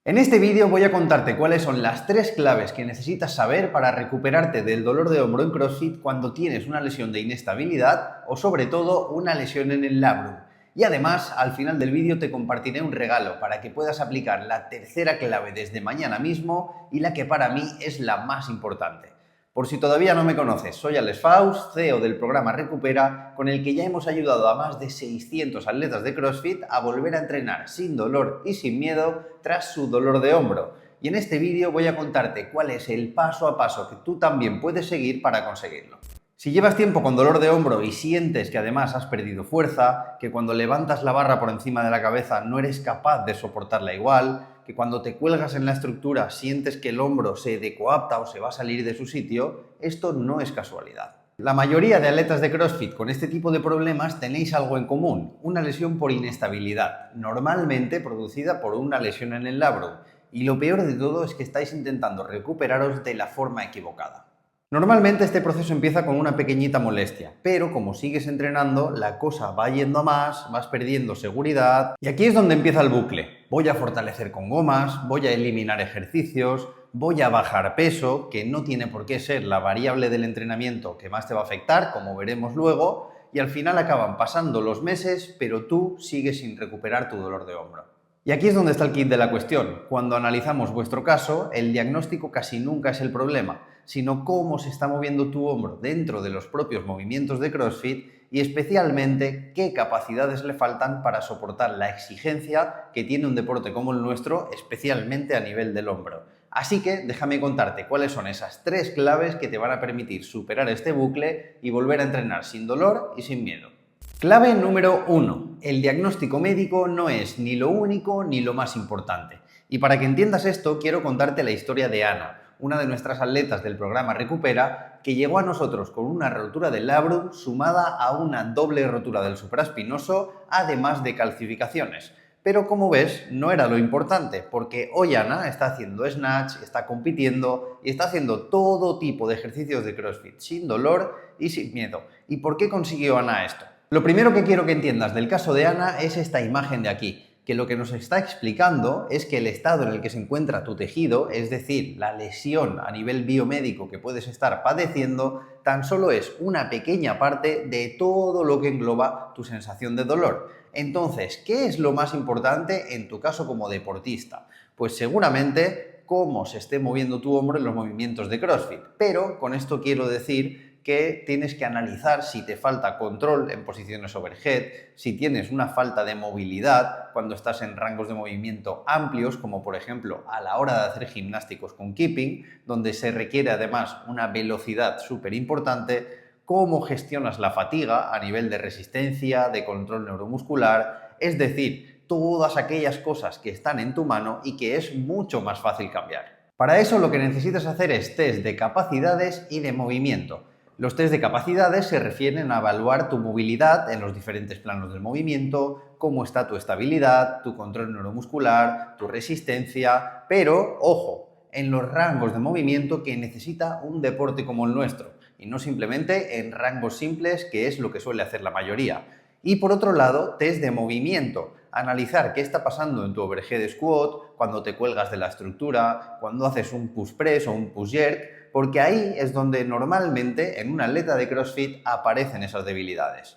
En este vídeo voy a contarte cuáles son las 3 claves que necesitas saber para recuperarte del dolor de hombro en CrossFit cuando tienes una lesión de inestabilidad o sobre todo una lesión en el labrum. Y además, al final del vídeo te compartiré un regalo para que puedas aplicar la tercera clave desde mañana mismo y la que para mí es la más importante. Por si todavía no me conoces, soy Alex Faust, CEO del programa Recupera, con el que ya hemos ayudado a más de 600 atletas de CrossFit a volver a entrenar sin dolor y sin miedo tras su dolor de hombro. Y en este vídeo voy a contarte cuál es el paso a paso que tú también puedes seguir para conseguirlo. Si llevas tiempo con dolor de hombro y sientes que además has perdido fuerza, que cuando levantas la barra por encima de la cabeza no eres capaz de soportarla igual, que cuando te cuelgas en la estructura sientes que el hombro se decoapta o se va a salir de su sitio, esto no es casualidad. La mayoría de atletas de CrossFit con este tipo de problemas tenéis algo en común, una lesión por inestabilidad, normalmente producida por una lesión en el labrum, y lo peor de todo es que estáis intentando recuperaros de la forma equivocada. Normalmente este proceso empieza con una pequeñita molestia, pero como sigues entrenando, la cosa va yendo a más, vas perdiendo seguridad y aquí es donde empieza el bucle. Voy a fortalecer con gomas, voy a eliminar ejercicios, voy a bajar peso, que no tiene por qué ser la variable del entrenamiento que más te va a afectar, como veremos luego, y al final acaban pasando los meses, pero tú sigues sin recuperar tu dolor de hombro. Y aquí es donde está el kit de la cuestión. Cuando analizamos vuestro caso, el diagnóstico casi nunca es el problema, sino cómo se está moviendo tu hombro dentro de los propios movimientos de CrossFit y especialmente qué capacidades le faltan para soportar la exigencia que tiene un deporte como el nuestro, especialmente a nivel del hombro. Así que déjame contarte cuáles son esas 3 claves que te van a permitir superar este bucle y volver a entrenar sin dolor y sin miedo. Clave número 1. El diagnóstico médico no es ni lo único ni lo más importante. Y para que entiendas esto, quiero contarte la historia de Ana, una de nuestras atletas del programa Recupera, que llegó a nosotros con una rotura del labrum sumada a una doble rotura del supraespinoso, además de calcificaciones. Pero como ves, no era lo importante, porque hoy Ana está haciendo snatch, está compitiendo y está haciendo todo tipo de ejercicios de CrossFit sin dolor y sin miedo. ¿Y por qué consiguió Ana esto? Lo primero que quiero que entiendas del caso de Ana es esta imagen de aquí, que lo que nos está explicando es que el estado en el que se encuentra tu tejido, es decir, la lesión a nivel biomédico que puedes estar padeciendo, tan solo es una pequeña parte de todo lo que engloba tu sensación de dolor. Entonces, ¿qué es lo más importante en tu caso como deportista? Pues seguramente cómo se esté moviendo tu hombro en los movimientos de CrossFit. Pero con esto quiero decir que tienes que analizar si te falta control en posiciones overhead, si tienes una falta de movilidad cuando estás en rangos de movimiento amplios, como por ejemplo a la hora de hacer gimnásticos con keeping, donde se requiere además una velocidad súper importante, cómo gestionas la fatiga a nivel de resistencia, de control neuromuscular, es decir, todas aquellas cosas que están en tu mano y que es mucho más fácil cambiar. Para eso lo que necesitas hacer es test de capacidades y de movimiento. Los test de capacidades se refieren a evaluar tu movilidad en los diferentes planos del movimiento, cómo está tu estabilidad, tu control neuromuscular, tu resistencia, pero, ojo, en los rangos de movimiento que necesita un deporte como el nuestro, y no simplemente en rangos simples, que es lo que suele hacer la mayoría. Y por otro lado, test de movimiento, analizar qué está pasando en tu overhead squat, cuando te cuelgas de la estructura, cuando haces un push press o un push jerk, porque ahí es donde normalmente en un atleta de CrossFit aparecen esas debilidades.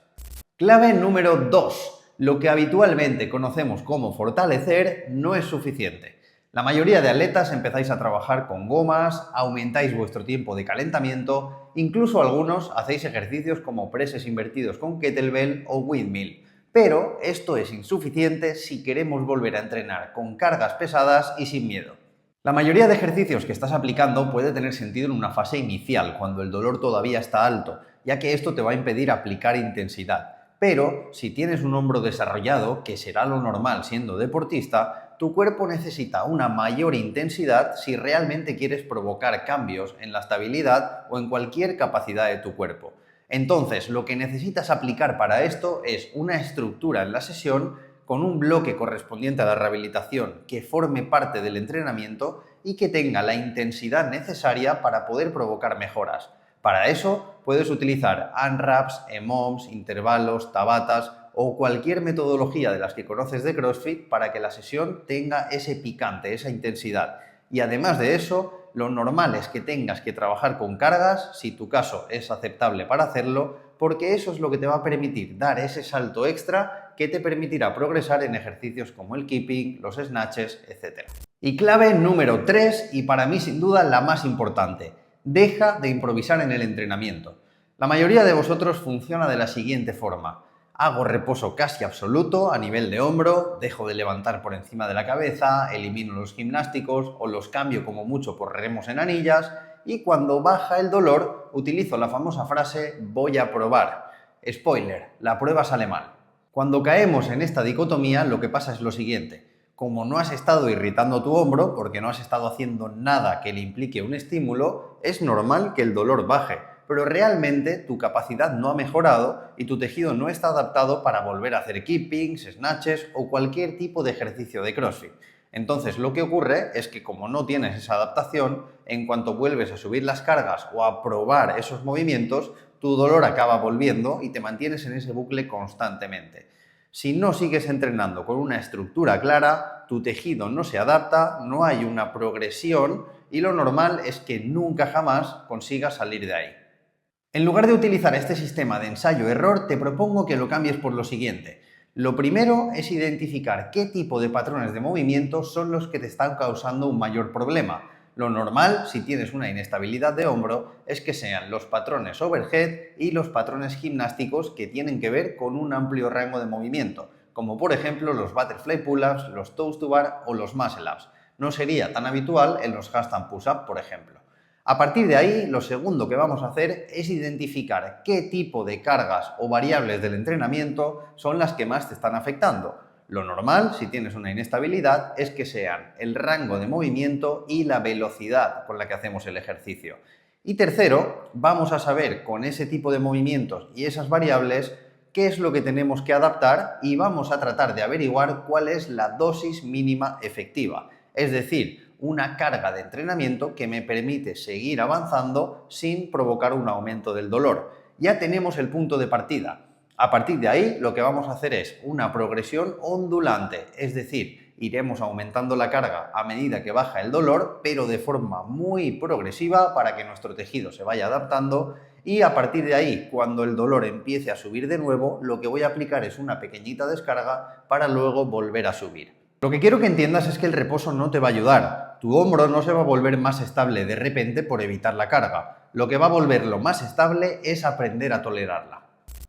Clave número 2. Lo que habitualmente conocemos como fortalecer no es suficiente. La mayoría de atletas empezáis a trabajar con gomas, aumentáis vuestro tiempo de calentamiento, incluso algunos hacéis ejercicios como presses invertidos con kettlebell o windmill. Pero esto es insuficiente si queremos volver a entrenar con cargas pesadas y sin miedo. La mayoría de ejercicios que estás aplicando puede tener sentido en una fase inicial, cuando el dolor todavía está alto, ya que esto te va a impedir aplicar intensidad. Pero si tienes un hombro desarrollado, que será lo normal siendo deportista, tu cuerpo necesita una mayor intensidad si realmente quieres provocar cambios en la estabilidad o en cualquier capacidad de tu cuerpo. Entonces, lo que necesitas aplicar para esto es una estructura en la sesión con un bloque correspondiente a la rehabilitación que forme parte del entrenamiento y que tenga la intensidad necesaria para poder provocar mejoras. Para eso puedes utilizar unwraps, EMOMs, intervalos, tabatas o cualquier metodología de las que conoces de CrossFit para que la sesión tenga ese picante, esa intensidad. Y además de eso, lo normal es que tengas que trabajar con cargas, si tu caso es aceptable para hacerlo, porque eso es lo que te va a permitir dar ese salto extra que te permitirá progresar en ejercicios como el keeping, los snatches, etc. Y clave número 3, y para mí sin duda la más importante: deja de improvisar en el entrenamiento. La mayoría de vosotros funciona de la siguiente forma: hago reposo casi absoluto a nivel de hombro, dejo de levantar por encima de la cabeza, elimino los gimnásticos o los cambio como mucho por remos en anillas, y cuando baja el dolor utilizo la famosa frase voy a probar. Spoiler, la prueba sale mal. Cuando caemos en esta dicotomía, lo que pasa es lo siguiente: como no has estado irritando tu hombro, porque no has estado haciendo nada que le implique un estímulo, es normal que el dolor baje, pero realmente tu capacidad no ha mejorado y tu tejido no está adaptado para volver a hacer keepings, snatches o cualquier tipo de ejercicio de CrossFit. Entonces lo que ocurre es que como no tienes esa adaptación, en cuanto vuelves a subir las cargas o a probar esos movimientos, tu dolor acaba volviendo y te mantienes en ese bucle constantemente. Si no sigues entrenando con una estructura clara, tu tejido no se adapta, no hay una progresión y lo normal es que nunca jamás consigas salir de ahí. En lugar de utilizar este sistema de ensayo-error, te propongo que lo cambies por lo siguiente. Lo primero es identificar qué tipo de patrones de movimiento son los que te están causando un mayor problema. Lo normal, si tienes una inestabilidad de hombro, es que sean los patrones overhead y los patrones gimnásticos que tienen que ver con un amplio rango de movimiento, como por ejemplo los butterfly pull-ups, los toes to bar o los muscle ups. No sería tan habitual en los handstand push-up, por ejemplo. A partir de ahí, lo segundo que vamos a hacer es identificar qué tipo de cargas o variables del entrenamiento son las que más te están afectando. Lo normal, si tienes una inestabilidad, es que sean el rango de movimiento y la velocidad con la que hacemos el ejercicio. Y tercero, vamos a saber con ese tipo de movimientos y esas variables qué es lo que tenemos que adaptar y vamos a tratar de averiguar cuál es la dosis mínima efectiva. Es decir, una carga de entrenamiento que me permite seguir avanzando sin provocar un aumento del dolor. Ya tenemos el punto de partida. A partir de ahí, lo que vamos a hacer es una progresión ondulante, es decir, iremos aumentando la carga a medida que baja el dolor, pero de forma muy progresiva para que nuestro tejido se vaya adaptando, y a partir de ahí, cuando el dolor empiece a subir de nuevo, lo que voy a aplicar es una pequeñita descarga para luego volver a subir. Lo que quiero que entiendas es que el reposo no te va a ayudar. Tu hombro no se va a volver más estable de repente por evitar la carga. Lo que va a volverlo más estable es aprender a tolerarla.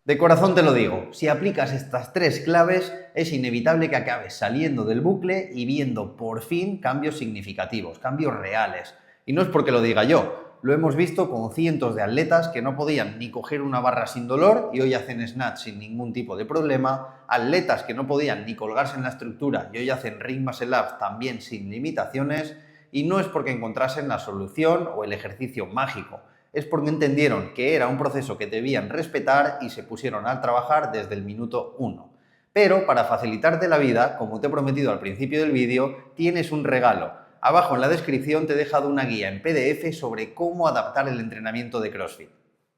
De corazón te lo digo, si aplicas estas 3 claves, es inevitable que acabes saliendo del bucle y viendo por fin cambios significativos, cambios reales. Y no es porque lo diga yo, lo hemos visto con cientos de atletas que no podían ni coger una barra sin dolor y hoy hacen snatch sin ningún tipo de problema, atletas que no podían ni colgarse en la estructura y hoy hacen ring muscle ups también sin limitaciones, y no es porque encontrasen la solución o el ejercicio mágico. Es porque entendieron que era un proceso que debían respetar y se pusieron a trabajar desde el minuto 1. Pero para facilitarte la vida, como te he prometido al principio del vídeo, tienes un regalo. Abajo en la descripción te he dejado una guía en PDF sobre cómo adaptar el entrenamiento de CrossFit.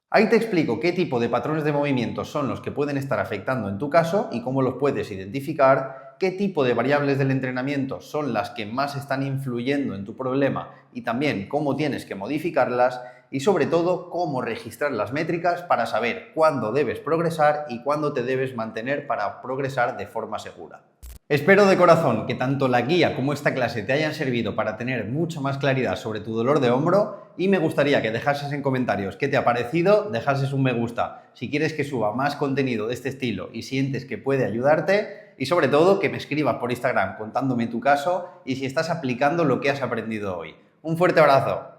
Ahí te explico qué tipo de patrones de movimiento son los que pueden estar afectando en tu caso y cómo los puedes identificar, qué tipo de variables del entrenamiento son las que más están influyendo en tu problema y también cómo tienes que modificarlas, y sobre todo cómo registrar las métricas para saber cuándo debes progresar y cuándo te debes mantener para progresar de forma segura. Espero de corazón que tanto la guía como esta clase te hayan servido para tener mucha más claridad sobre tu dolor de hombro, y me gustaría que dejases en comentarios qué te ha parecido, dejases un me gusta si quieres que suba más contenido de este estilo y sientes que puede ayudarte, y sobre todo que me escribas por Instagram contándome tu caso y si estás aplicando lo que has aprendido hoy. Un fuerte abrazo.